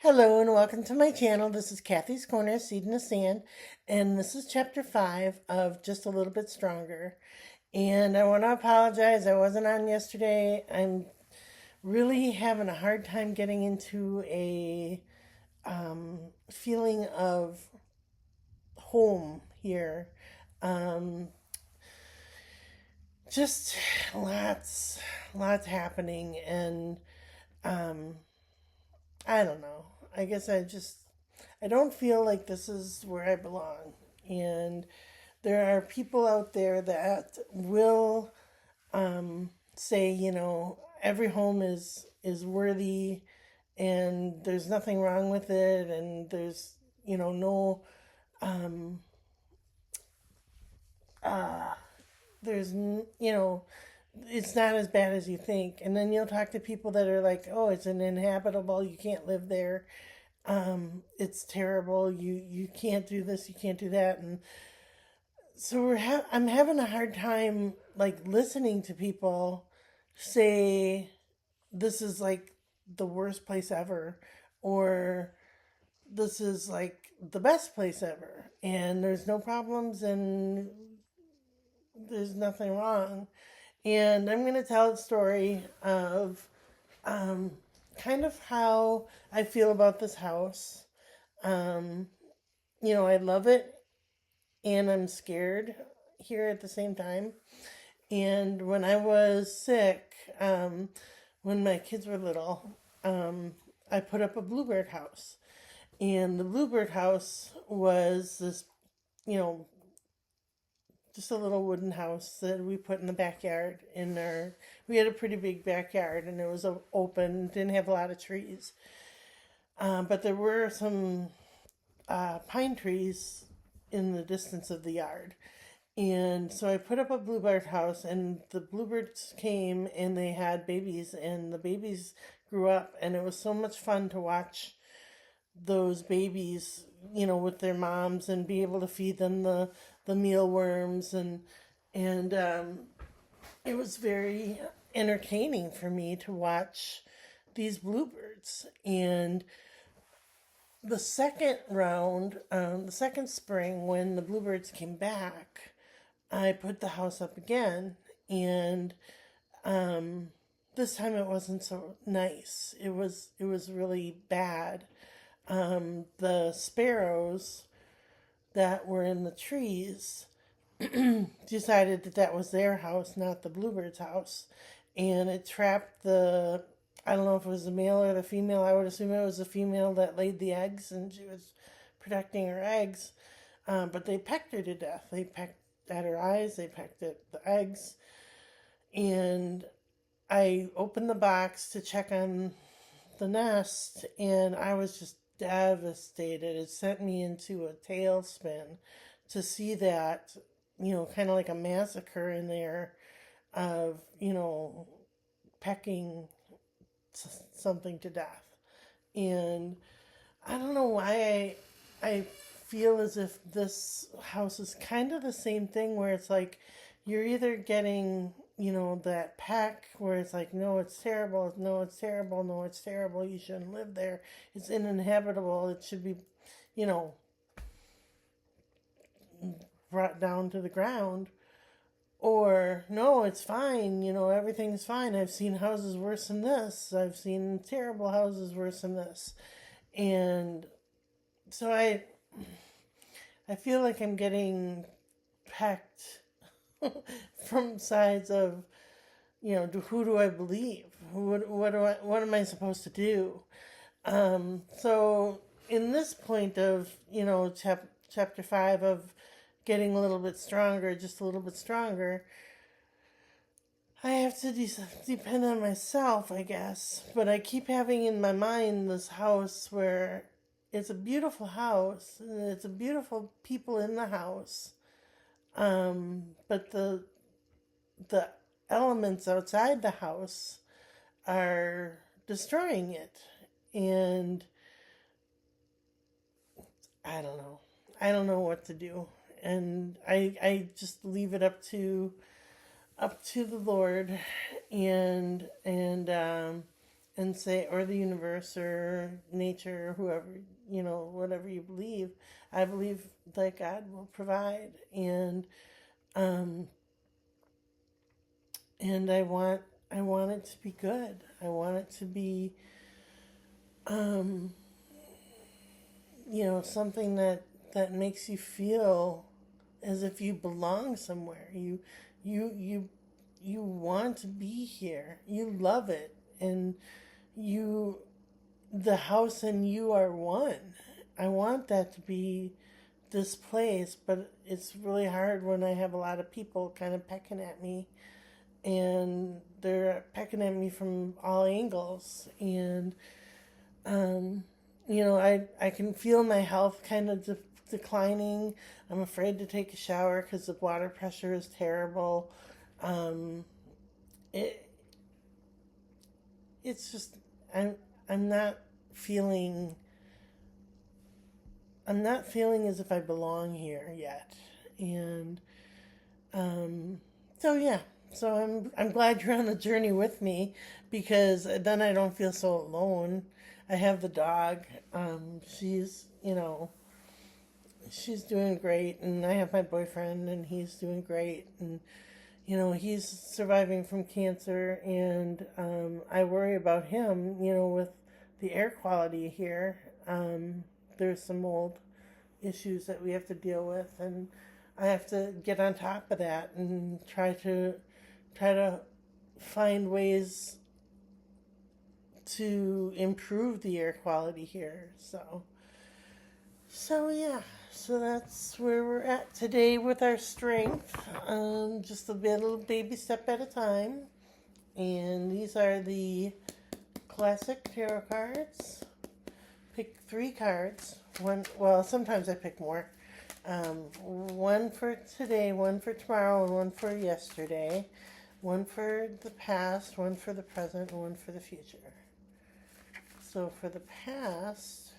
Hello and welcome to my channel. This is Kathy's Corner, Seed in the Sand, and this is chapter 5 of Just a Little Bit Stronger. And I want to apologize, I wasn't on yesterday. I'm really having a hard time getting into a feeling of home here. Um, just lots happening, and um, I don't know. I guess I don't feel like this is where I belong. And there are people out there that will say, every home is worthy and there's nothing wrong with it and there's, no uh there's it's not as bad as you think. And then you'll talk to people that are like, "Oh, it's uninhabitable. You can't live there. It's terrible. You can't do this, you can't do that." And so I'm having a hard time like listening to people say this is like the worst place ever, or this is like the best place ever and there's no problems and there's nothing wrong. And I'm going to tell a story of um, kind of how I feel about this house. um, I love it and I'm scared here at the same time. And when I was sick, when my kids were little, I put up a bluebird house. And the bluebird house was this, you know, just a little wooden house that we put in the backyard. We had a pretty big backyard and it was open, didn't have a lot of trees. But there were some pine trees in the distance of the yard. And so I put up a bluebird house, and the bluebirds came and they had babies, and the babies grew up, and it was so much fun to watch those babies, with their moms and be able to feed them the mealworms and it was very entertaining for me to watch these bluebirds. And the second round, the second spring, when the bluebirds came back, I put the house up again, and um, this time it wasn't so nice. It was really bad. The sparrows that were in the trees decided that that was their house, not the bluebird's house, and it trapped the. I don't know if it was the male or the female. I would assume it was the female that laid the eggs, and she was protecting her eggs. But they pecked her to death. They pecked at her eyes. They pecked at the eggs, and I opened the box to check on the nest, and I was just devastated. It sent me into a tailspin to see that, kind of like a massacre in there of, pecking something to death. And I don't know why I feel as if this house is kind of the same thing where it's like you're either getting, that pack where it's like, no, it's terrible, no, it's terrible, no, it's terrible, you shouldn't live there, it's uninhabitable, it should be, you know, brought down to the ground. Or, no, it's fine, everything's fine. I've seen houses worse than this. I've seen terrible houses worse than this. And so I feel like I'm getting pecked from sides of, who do I believe? What am I supposed to do? So in this point of, chapter 5 of getting a little bit stronger, just a little bit stronger, I have to depend on myself, I guess. But I keep having in my mind this house where it's a beautiful house and it's a beautiful people in the house. But the elements outside the house are destroying it. And I don't know. I don't know what to do. And I just leave it up to the Lord, and and say, or the universe or nature or whoever, whatever you believe, I believe that God will provide. Um, and I want it to be good. I want it to be, um, something that makes you feel as if you belong somewhere. You, you, you want to be here. You love it. And you, the house and you are one. I want that to be this place, but it's really hard when I have a lot of people kind of pecking at me, and they're pecking at me from all angles. And I can feel my health kind of declining. I'm afraid to take a shower because the water pressure is terrible. Um, it it's just I'm I'm not feeling I'm not feeling as if I belong here yet. And um, so yeah, so I'm glad you're on the journey with me, because then I don't feel so alone. I have the dog. She's doing great, and I have my boyfriend, and he's doing great, and he's surviving from cancer, and I worry about him. With the air quality here, there's some mold issues that we have to deal with, and I have to get on top of that and try to find ways to improve the air quality here. So yeah, so that's where we're at today with our strength. Just a little baby step at a time. And these are the classic tarot cards. Pick 3 cards. Well, sometimes I pick more. One for today, one for tomorrow, and one for yesterday. One for the past, one for the present, and one for the future. So for the past,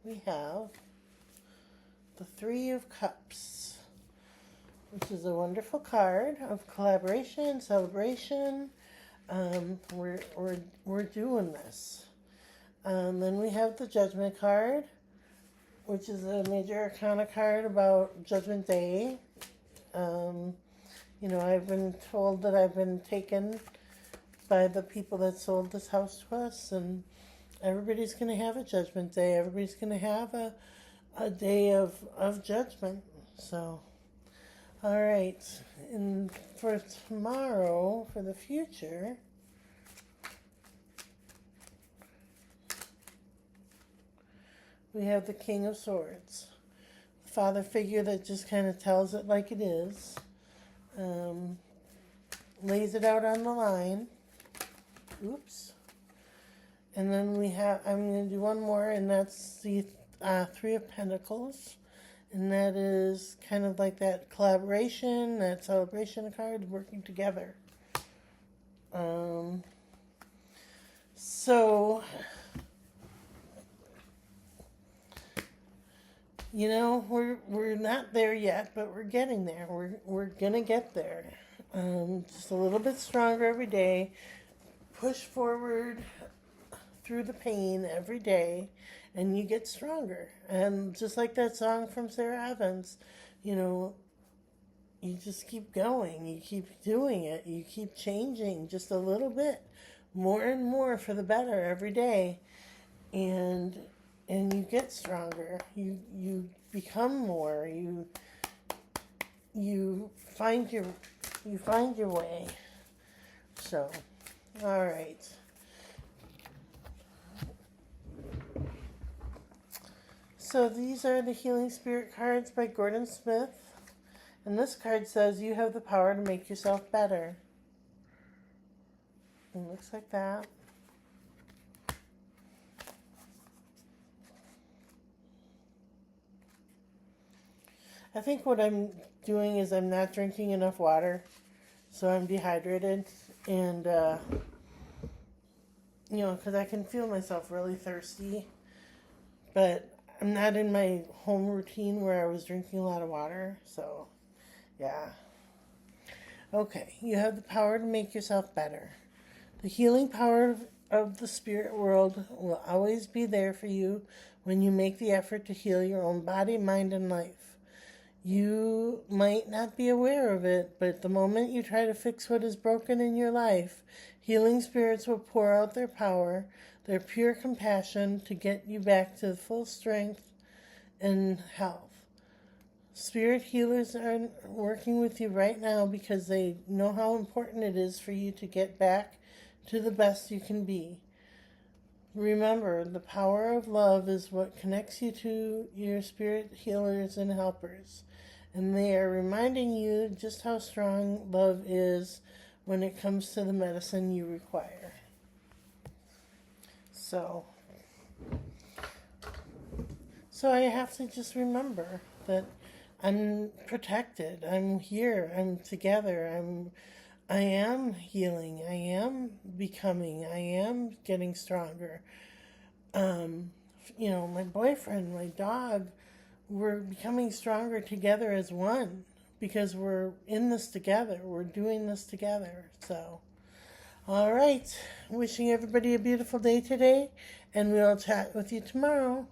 we have the 3 of Cups, which is a wonderful card of collaboration, celebration. We're doing this. Then we have the Judgment card, which is a major arcana card about Judgment Day. I've been told that I've been taken by the people that sold this house to us, and everybody's going to have a Judgment Day. Everybody's going to have a day of judgment. So, all right. And for tomorrow, for the future, we have the King of Swords. Father figure that just kind of tells it like it is. Lays it out on the line. Oops. And then I'm going to do one more, and that's the 3 of Pentacles. And that is kind of like that collaboration, that celebration card, working together. So, we're not there yet, but we're getting there. We're gonna get there. Just a little bit stronger every day. Push forward through the pain every day, and you get stronger. And just like that song from Sarah Evans, you just keep going. You keep doing it. You keep changing just a little bit, more and more for the better every day, and you get stronger. You become more. You find your way. So, all right. So these are the Healing Spirit cards by Gordon Smith. And this card says you have the power to make yourself better. It looks like that. I think what I'm doing is I'm not drinking enough water, so I'm dehydrated, and because I can feel myself really thirsty, but I'm not in my home routine where I was drinking a lot of water. So, yeah. Okay, you have the power to make yourself better. The healing power of the spirit world will always be there for you when you make the effort to heal your own body, mind, and life. You might not be aware of it, but the moment you try to fix what is broken in your life, healing spirits will pour out their power, their pure compassion to get you back to full strength and health. Spirit healers are working with you right now because they know how important it is for you to get back to the best you can be. Remember, the power of love is what connects you to your spirit healers and helpers. And they are reminding you just how strong love is when it comes to the medicine you require. So I have to just remember that I'm protected. I'm here. I'm together. I am healing. I am becoming. I am getting stronger. My boyfriend, my dog, we're becoming stronger together as one because we're in this together. We're doing this together. So, all right. Wishing everybody a beautiful day today, and we'll chat with you tomorrow.